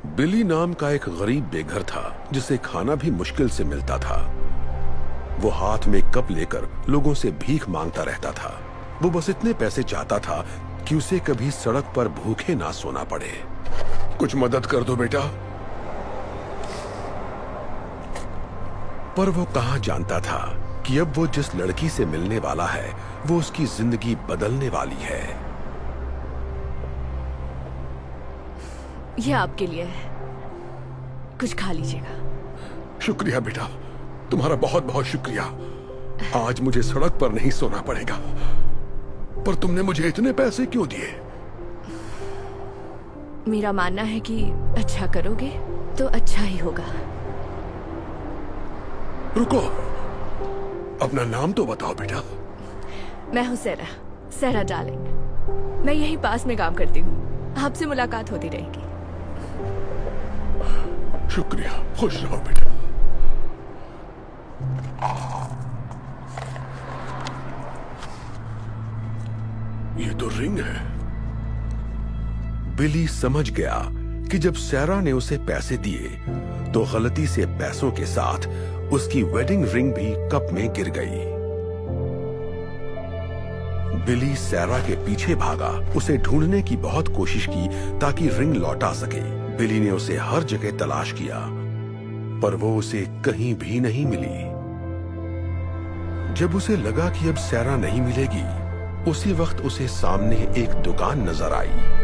बिली नाम का एक गरीब बेघर था जिसे खाना भी मुश्किल से मिलता था। वो हाथ में कप लेकर लोगों से भीख मांगता रहता था। वो बस इतने पैसे चाहता था कि उसे कभी सड़क पर भूखे ना सोना पड़े। कुछ मदद कर दो बेटा। पर वो कहाँ जानता था कि अब वो जिस लड़की से मिलने वाला है वो उसकी जिंदगी बदलने वाली है। ये आपके लिए है, कुछ खा लीजिएगा। शुक्रिया बेटा, तुम्हारा बहुत बहुत शुक्रिया। आज मुझे सड़क पर नहीं सोना पड़ेगा। पर तुमने मुझे इतने पैसे क्यों दिए? मेरा मानना है कि अच्छा करोगे तो अच्छा ही होगा। रुको, अपना नाम तो बताओ बेटा। मैं हूँ सेरा, सेरा डार्लिंग। मैं यहीं पास में काम करती हूँ, आपसे मुलाकात होती रहेगी। शुक्रिया, खुश रहो बेटा। ये तो रिंग है। बिली समझ गया कि जब सेरा ने उसे पैसे दिए तो गलती से पैसों के साथ उसकी वेडिंग रिंग भी कप में गिर गई। बिली सेरा के पीछे भागा, उसे ढूंढने की बहुत कोशिश की ताकि रिंग लौटा सके। बिली ने उसे हर जगह तलाश किया पर वो उसे कहीं भी नहीं मिली। जब उसे लगा कि अब सेरा नहीं मिलेगी, उसी वक्त उसे सामने एक दुकान नजर आई।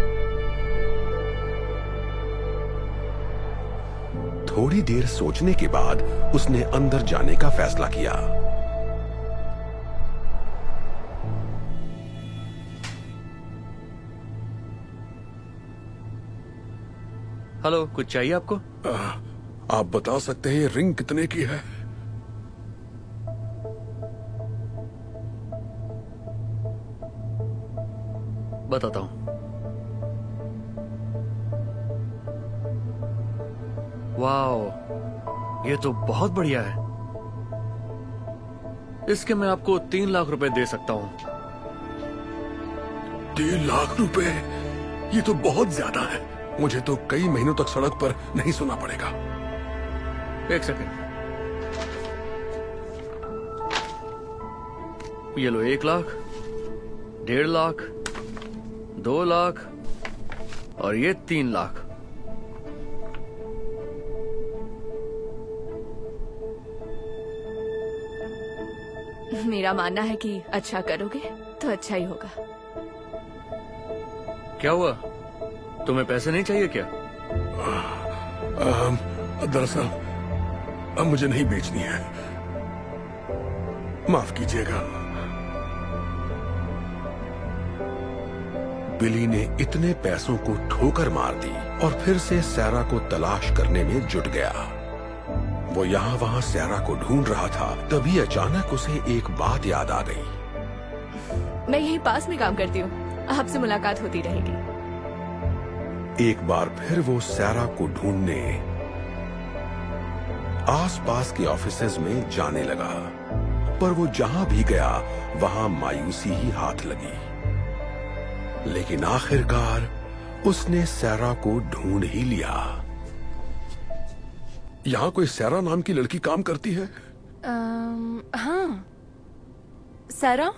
थोड़ी देर सोचने के बाद उसने अंदर जाने का फैसला किया। हेलो, कुछ चाहिए आपको? आप बता सकते हैं ये रिंग कितने की है? बताता हूं। वाओ, ये तो बहुत बढ़िया है। इसके मैं आपको 3 लाख रुपए दे सकता हूं। 3 लाख रुपए? ये तो बहुत ज्यादा है। मुझे तो कई महीनों तक सड़क पर नहीं सोना पड़ेगा। एक सेकंड, ये लो 1 लाख, 1.5 लाख, 2 लाख और ये 3 लाख। मेरा मानना है कि अच्छा करोगे तो अच्छा ही होगा। क्या हुआ, तुम्हें पैसे नहीं चाहिए क्या? दरअसल अब मुझे नहीं बेचनी है, माफ कीजिएगा। बिली ने इतने पैसों को ठोकर मार दी और फिर से सेरा को तलाश करने में जुट गया। वो यहाँ वहाँ सेरा को ढूंढ रहा था, तभी अचानक उसे एक बात याद आ गई। मैं यहीं पास में काम करती हूँ, आपसे मुलाकात होती रहेगी। एक बार फिर वो सेरा को ढूंढने आसपास के ऑफिसेज में जाने लगा, पर वो जहां भी गया वहां मायूसी ही हाथ लगी। लेकिन आखिरकार उसने सेरा को ढूंढ ही लिया। यहां कोई सेरा नाम की लड़की काम करती है? हाँ, सेरा।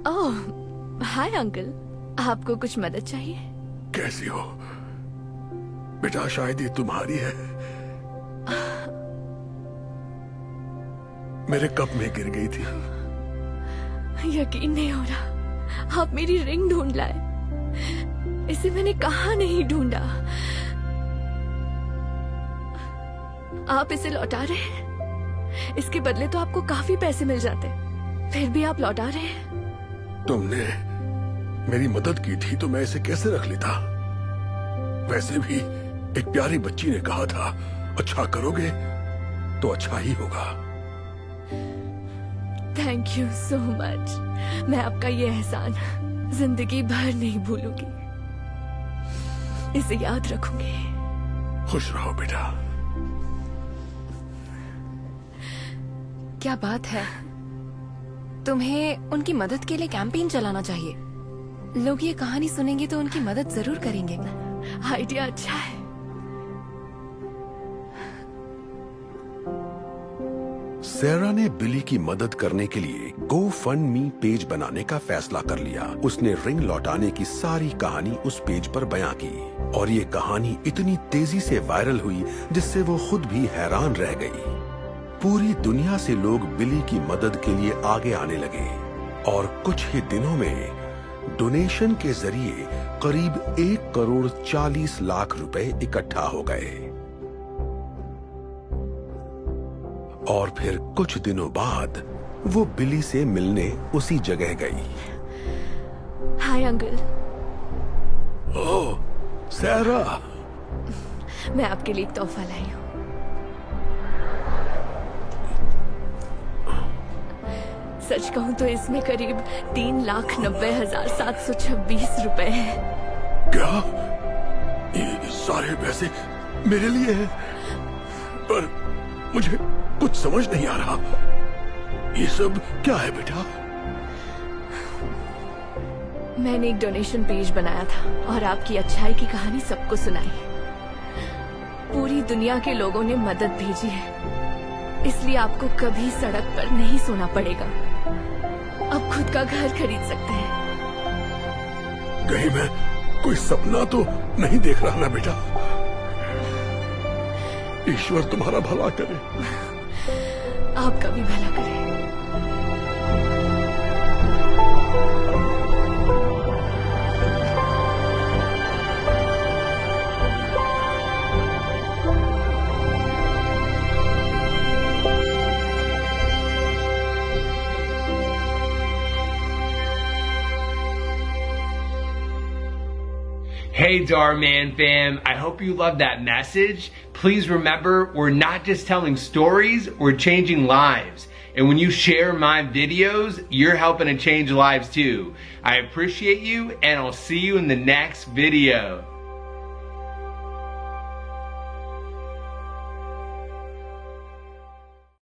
ओह, हाय अंकल, आपको कुछ मदद चाहिए? कैसी हो बेटा? शायद ये तुम्हारी है। मेरे कप में गिर गई थी। यकीन नहीं हो रहा, आप मेरी रिंग ढूंढ लाए। इसे मैंने कहाँ नहीं ढूंढा। आप इसे लौटा रहे हैं? इसके बदले तो आपको काफी पैसे मिल जाते, फिर भी आप लौटा रहे हैं। तुमने मेरी मदद की थी तो मैं इसे कैसे रख लेता? वैसे भी एक प्यारी बच्ची ने कहा था, अच्छा करोगे तो अच्छा ही होगा। Thank you so much. मैं आपका ये एहसान जिंदगी भर नहीं भूलूंगी, इसे याद रखूंगी। खुश रहो बेटा। क्या बात है, तुम्हें उनकी मदद के लिए कैंपेन चलाना चाहिए। लोग ये कहानी सुनेंगे तो उनकी मदद जरूर करेंगे। आइडिया अच्छा है। सैरा ने बिली की मदद करने के लिए गो फंड मी पेज बनाने का फैसला कर लिया। उसने रिंग लौटाने की सारी कहानी उस पेज पर बयां की और ये कहानी इतनी तेजी से वायरल हुई जिससे वो खुद भी हैरान रह गई। पूरी दुनिया से लोग बिली की मदद के लिए आगे आने लगे और कुछ ही दिनों में डोनेशन के जरिए करीब 1,40,00,000 रुपए इकट्ठा हो गए। और फिर कुछ दिनों बाद वो बिली से मिलने उसी जगह गई। Hi uncle. ओह सैरा, मैं आपके लिए एक तोहफा लाई हूँ। सच कहूँ तो इसमें करीब 3,90,726 रुपए हैं। क्या ये सारे पैसे मेरे लिए हैं? पर मुझे कुछ समझ नहीं आ रहा। ये सब क्या है बेटा? मैंने एक डोनेशन पेज बनाया था और आपकी अच्छाई की कहानी सबको सुनाई। पूरी दुनिया के लोगों ने मदद भेजी है, इसलिए आपको कभी सड़क पर नहीं सोना पड़ेगा। अब खुद का घर खरीद सकते हैं। कहीं मैं कोई सपना तो नहीं देख रहा ना बेटा? ईश्वर तुम्हारा भला करे। आपका भी भला करे। Hey Dhar Mann fam, I hope you loved that message. Please remember, we're not just telling stories, we're changing lives. And when you share my videos, you're helping to change lives too. I appreciate you, and I'll see you in the next video.